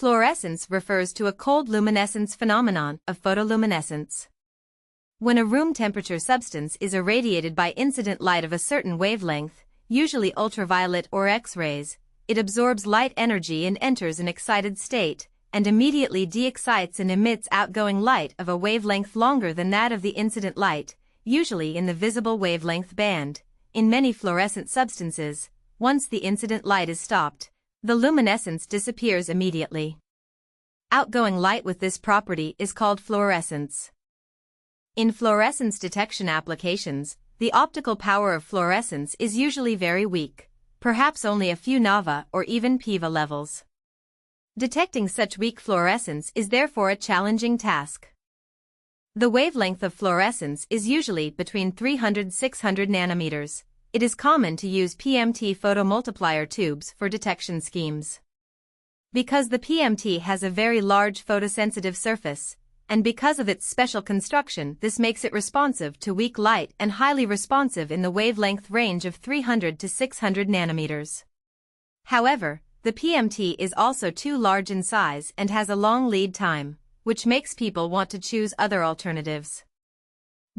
Fluorescence refers to a cold luminescence phenomenon of photoluminescence. When a room temperature substance is irradiated by incident light of a certain wavelength, usually ultraviolet or X-rays, it absorbs light energy and enters an excited state, and immediately de-excites and emits outgoing light of a wavelength longer than that of the incident light, usually in the visible wavelength band. In many fluorescent substances, once the incident light is stopped, the luminescence disappears immediately. Outgoing light with this property is called fluorescence. In fluorescence detection applications, the optical power of fluorescence is usually very weak, perhaps only a few nova or even piva levels. Detecting such weak fluorescence is therefore a challenging task. The wavelength of fluorescence is usually between 300–600 nanometers. It is common to use PMT photomultiplier tubes for detection schemes. Because the PMT has a very large photosensitive surface, and because of its special construction, this makes it responsive to weak light and highly responsive in the wavelength range of 300 to 600 nanometers. However, the PMT is also too large in size and has a long lead time, which makes people want to choose other alternatives.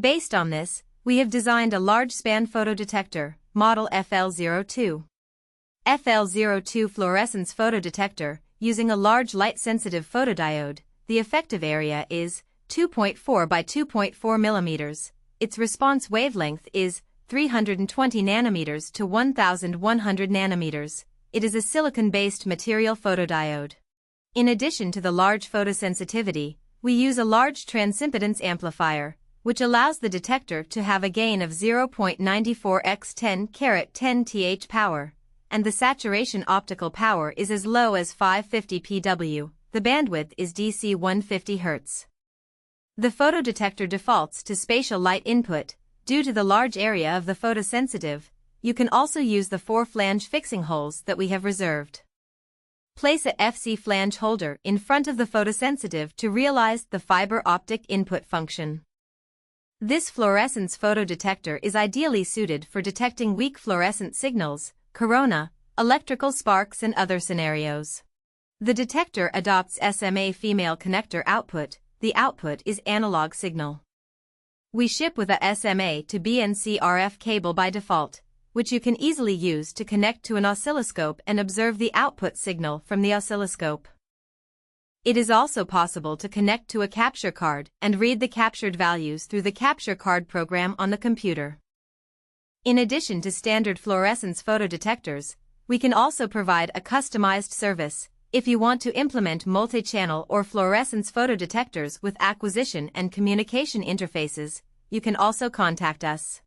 Based on this, we have designed a large-span photodetector, model FL02. FL02 fluorescence photodetector, using a large light-sensitive photodiode. The effective area is 2.4 by 2.4 millimeters. Its response wavelength is 320 nanometers to 1100 nanometers. It is a silicon-based material photodiode. In addition to the large photosensitivity, we use a large transimpedance amplifier, which allows the detector to have a gain of 0.94 x 10^10 th power, and the saturation optical power is as low as 550 pW. The bandwidth is DC 150 Hz. The photodetector defaults to spatial light input. Due to the large area of the photosensitive, you can also use the 4 flange fixing holes that we have reserved. Place a FC flange holder in front of the photosensitive to realize the fiber optic input function. This fluorescence photodetector is ideally suited for detecting weak fluorescent signals, corona, electrical sparks and other scenarios. The detector adopts SMA female connector output. The output is analog signal. We ship with a SMA to BNC RF cable by default, which you can easily use to connect to an oscilloscope and observe the output signal from the oscilloscope. It is also possible to connect to a capture card and read the captured values through the capture card program on the computer. In addition to standard fluorescence photodetectors, we can also provide a customized service. If you want to implement multi-channel or fluorescence photodetectors with acquisition and communication interfaces, you can also contact us.